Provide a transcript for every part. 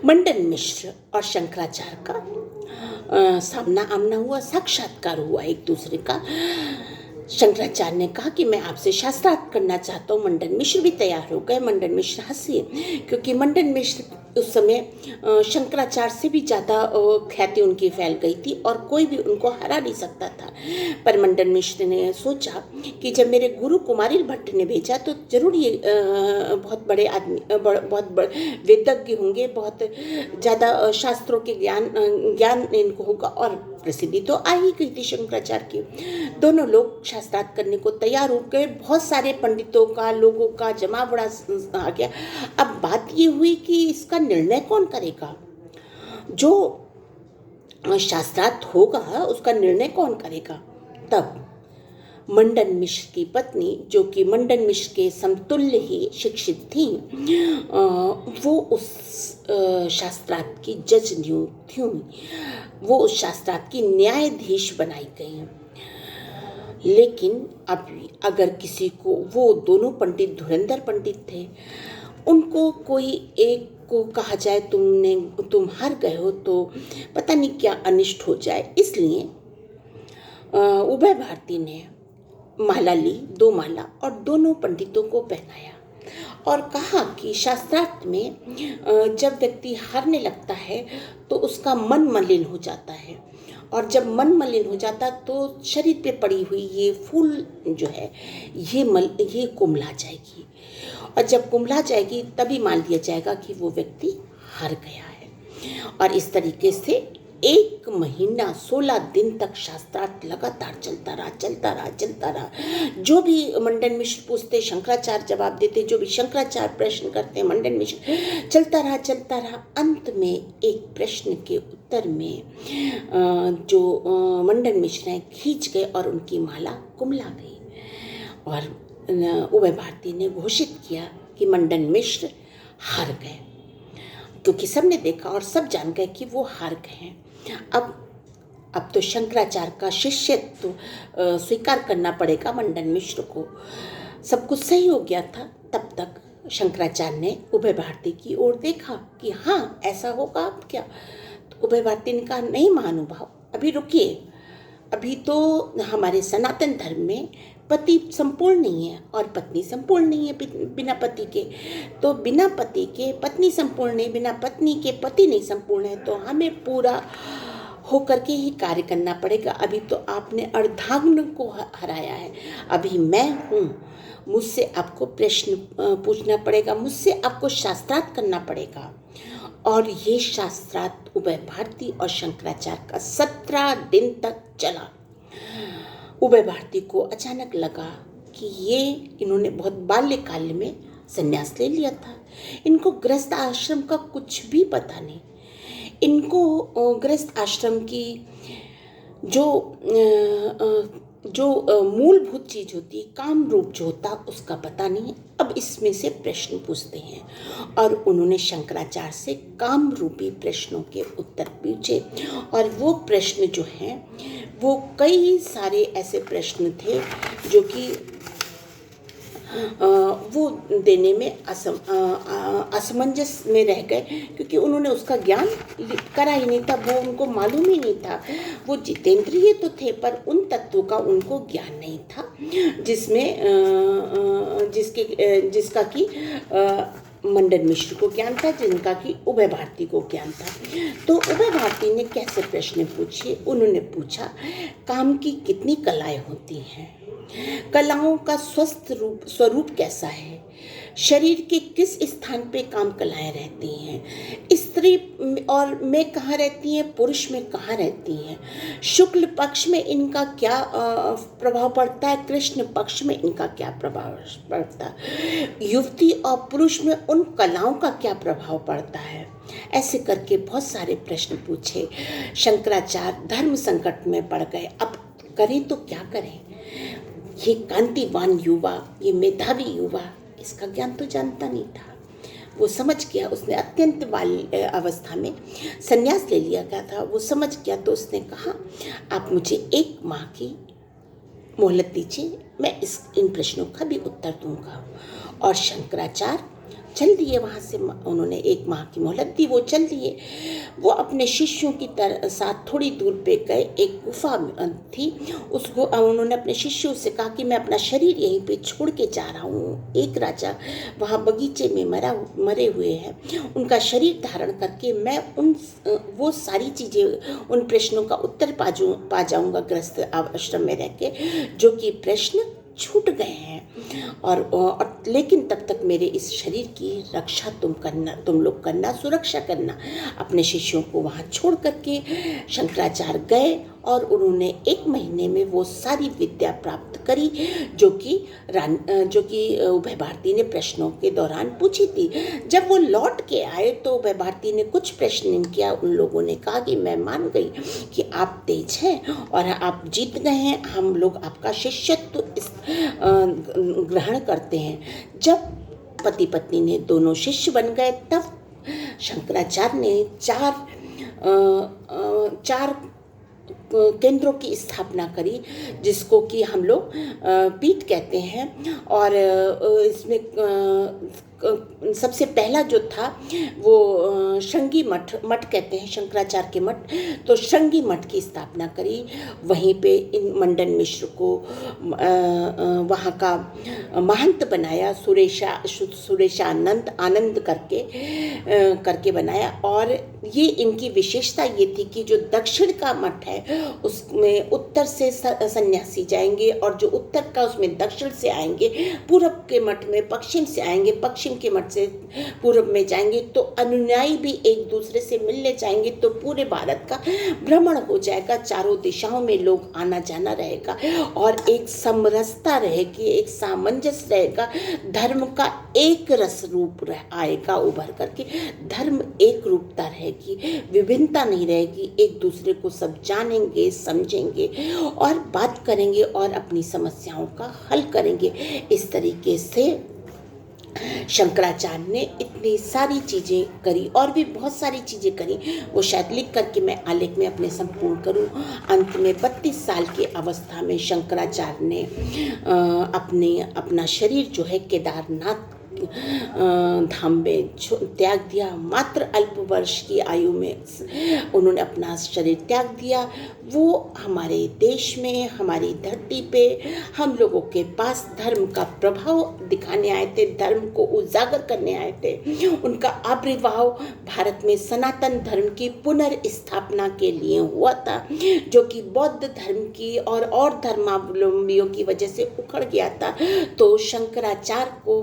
मंडन मिश्र और शंकराचार्य का सामना आमना हुआ, साक्षात्कार हुआ एक दूसरे का। शंकराचार्य ने कहा कि मैं आपसे शास्त्रार्थ करना चाहता हूँ। मंडन मिश्र भी तैयार हो गए। मंडन मिश्र हंसे, क्योंकि मंडन मिश्र उस समय शंकराचार्य से भी ज़्यादा ख्याति उनकी फैल गई थी और कोई भी उनको हरा नहीं सकता था। पर मंडन मिश्र ने सोचा कि जब मेरे गुरु कुमारिल भट्ट ने भेजा तो जरूर ये बहुत बड़े आदमी, बहुत वेदज्ञ होंगे, बहुत ज़्यादा शास्त्रों के ज्ञान इनको होगा। और प्रसिद्धि तो आ ही गई थी शंकराचार्य की। दोनों लोग शास्त्रार्थ करने को तैयार हो गए। बहुत सारे पंडितों का, लोगों का जमावड़ा आ गया। अब बात ये हुई कि इसका निर्णय कौन करेगा। जो शास्त्रार्थ होगा उसका निर्णय कौन करेगा। तब मंडन मिश्र की पत्नी, जो कि मंडन मिश्र के समतुल्य ही शिक्षित थी, वो उस शास्त्रार्थ की जज नियुक्त हुई, वो उस शास्त्रार्थ की न्यायाधीश बनाई गई। लेकिन अब अगर किसी को, वो दोनों पंडित धुरंधर पंडित थे, उनको कोई एक को कहा जाए तुम हार गए हो तो पता नहीं क्या अनिष्ट हो जाए। इसलिए उभय भारती ने माला ली, 2 माला, और दोनों पंडितों को पहनाया और कहा कि शास्त्रार्थ में जब व्यक्ति हारने लगता है तो उसका मन मलिन हो जाता है, और जब मन मलिन हो जाता तो शरीर पे पड़ी हुई ये फूल जो है ये कुम्हला जाएगी, और जब कुम्हला जाएगी तभी मान लिया जाएगा कि वो व्यक्ति हार गया है। और इस तरीके से 1 महीना 16 दिन तक शास्त्रार्थ लगातार चलता रहा। जो भी मंडन मिश्र पूछते शंकराचार्य जवाब देते, जो भी शंकराचार्य प्रश्न करते मंडन मिश्र चलता रहा। अंत में एक प्रश्न के उत्तर में जो मंडन मिश्र हैं खींच गए और उनकी माला कुम्हला गई। और उभय भारती ने घोषित किया कि मंडन मिश्र हार गए, क्योंकि सबने देखा और सब जान गए कि वो हार गए हैं। अब तो शंकराचार्य का शिष्यत्व तो स्वीकार करना पड़ेगा मंडन मिश्र को। सब कुछ सही हो गया था। तब तक शंकराचार्य ने उभय भारती की ओर देखा कि हाँ ऐसा होगा। अब क्या। तो उभय भारती ने कहा, नहीं महानुभाव, अभी रुकिए, अभी तो हमारे सनातन धर्म में पति संपूर्ण नहीं है और पत्नी संपूर्ण नहीं है बिना पति के। तो बिना पति के पत्नी संपूर्ण नहीं, बिना पत्नी के पति नहीं संपूर्ण है। तो हमें पूरा होकर के ही कार्य करना पड़ेगा। अभी तो आपने अर्धांगिनी को हराया है, अभी मैं हूँ, मुझसे आपको प्रश्न पूछना पड़ेगा, मुझसे आपको शास्त्रार्थ करना पड़ेगा। और ये शास्त्रार्थ उभय भारती और शंकराचार्य का 17 दिन तक चला। उभय भारती को अचानक लगा कि इन्होंने बहुत बाल्यकाल में संन्यास ले लिया था, इनको गृहस्थ आश्रम का कुछ भी पता नहीं, इनको गृहस्थ आश्रम की जो मूलभूत चीज होती, काम रूप जो होता, उसका पता नहीं। अब इसमें से प्रश्न पूछते हैं और उन्होंने शंकराचार्य से काम रूपी प्रश्नों के उत्तर पूछे। और वो प्रश्न जो हैं वो कई सारे ऐसे प्रश्न थे जो कि वो देने में असमंजस में रह गए, क्योंकि उन्होंने उसका ज्ञान करा ही नहीं था, वो उनको मालूम ही नहीं था। वो जितेंद्रिय तो थे पर उन तत्वों का उनको ज्ञान नहीं था जिसका कि मंडन मिश्र को ज्ञान था, जिनका कि उभय भारती को ज्ञान था। तो उभय भारती ने कैसे प्रश्न पूछे। उन्होंने पूछा, काम की कितनी कलाएं होती हैं, कलाओं का स्वस्थ स्वरूप कैसा है, शरीर के किस स्थान पे काम कलाएं रहती हैं, स्त्री और में कहाँ रहती हैं, पुरुष में कहाँ रहती हैं, शुक्ल पक्ष में इनका क्या प्रभाव पड़ता है, कृष्ण पक्ष में इनका क्या प्रभाव पड़ता है, युवती और पुरुष में उन कलाओं का क्या प्रभाव पड़ता है। ऐसे करके बहुत सारे प्रश्न पूछे। शंकराचार्य धर्म संकट में पड़ गए। अब करें तो क्या करें। ये कांतिवान युवा, ये मेधावी युवा, इसका ज्ञान तो जानता नहीं था। वो समझ गया, उसने अत्यंत बाल्य अवस्था में संन्यास ले लिया गया था, वो समझ गया। तो उसने कहा, आप मुझे 1 माह की मोहलत दीजिए, मैं इन प्रश्नों का भी उत्तर दूंगा। और शंकराचार्य चल दिए वहाँ से। उन्होंने 1 माह की मोहलत दी, वो चल दिए। वो अपने शिष्यों की साथ थोड़ी दूर पे गए, एक गुफा थी, उसको उन्होंने अपने शिष्यों से कहा कि मैं अपना शरीर यहीं पे छोड़ के जा रहा हूँ। एक राजा वहाँ बगीचे में मरे हुए हैं, उनका शरीर धारण करके मैं वो सारी चीज़ें, उन प्रश्नों का उत्तर पा जाऊँगा गृहस्थ आश्रम में रह के, जो कि प्रश्न छूट गए हैं। और लेकिन तब तक मेरे इस शरीर की रक्षा तुम लोग करना, सुरक्षा करना। अपने शिष्यों को वहाँ छोड़ करके शंकराचार्य गए और उन्होंने 1 महीने में वो सारी विद्या प्राप्त करी जो कि उभय भारती ने प्रश्नों के दौरान पूछी थी। जब वो लौट के आए तो उभय भारती ने कुछ प्रश्न नहीं किया। उन लोगों ने कहा कि मैं मान गई कि आप तेज हैं और आप जीत गए हैं, हम लोग आपका शिष्यत्व ग्रहण करते हैं। जब पति पत्नी ने दोनों शिष्य बन गए, तब शंकराचार्य ने 4 केंद्रों की स्थापना करी, जिसको कि हम लोग पीठ कहते हैं। और इसमें सबसे पहला जो था वो श्रृंगी मठ कहते हैं, शंकराचार्य के मठ। तो श्रृंगी मठ की स्थापना करी। वहीं पे इन मंडन मिश्र को वहाँ का महंत बनाया, सुरेशानंद आनंद करके बनाया। और ये इनकी विशेषता ये थी कि जो दक्षिण का मठ है उसमें उत्तर से सन्यासी जाएंगे, और जो उत्तर का उसमें दक्षिण से आएंगे, पूरब के मठ में पश्चिम से आएंगे, पश्चिम के मठ से पूरब में जाएंगे। तो अनुयायी भी एक दूसरे से मिलने जाएंगे, तो पूरे भारत का भ्रमण हो जाएगा, चारों दिशाओं में लोग आना जाना रहेगा और एक समरसता रहेगी, एक सामंजस्य रहेगा। धर्म का एक रस रूप आएगा उभर करके, धर्म एक रूपता रहेगी, विभिन्नता नहीं रहेगी। एक दूसरे को सब जानेंगे, समझेंगे और बात करेंगे और अपनी समस्याओं का हल करेंगे। इस तरीके से शंकराचार्य ने इतनी सारी चीज़ें करी, और भी बहुत सारी चीज़ें करी, वो शायद लिख करके मैं आलेख में अपने संपूर्ण करूं। अंत में 32 साल की अवस्था में शंकराचार्य ने अपना शरीर जो है केदारनाथ धाम में त्याग दिया। मात्र अल्प वर्ष की आयु में उन्होंने अपना शरीर त्याग दिया। वो हमारे देश में, हमारी धरती पे हम लोगों के पास धर्म का प्रभाव दिखाने आए थे, धर्म को उजागर करने आए थे। उनका आविर्भाव भारत में सनातन धर्म की पुनर्स्थापना के लिए हुआ था, जो कि बौद्ध धर्म की और धर्मावलंबियों की वजह से उखड़ गया था। तो शंकराचार्य को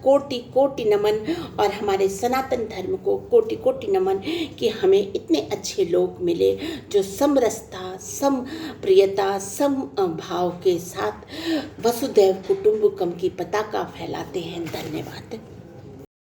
कोटि कोटि नमन, और हमारे सनातन धर्म को कोटि कोटि नमन कि हमें इतने अच्छे लोग मिले जो समरसता, समप्रियता, समभाव के साथ वसुधैव कुटुंबकम की पताका फैलाते हैं। धन्यवाद।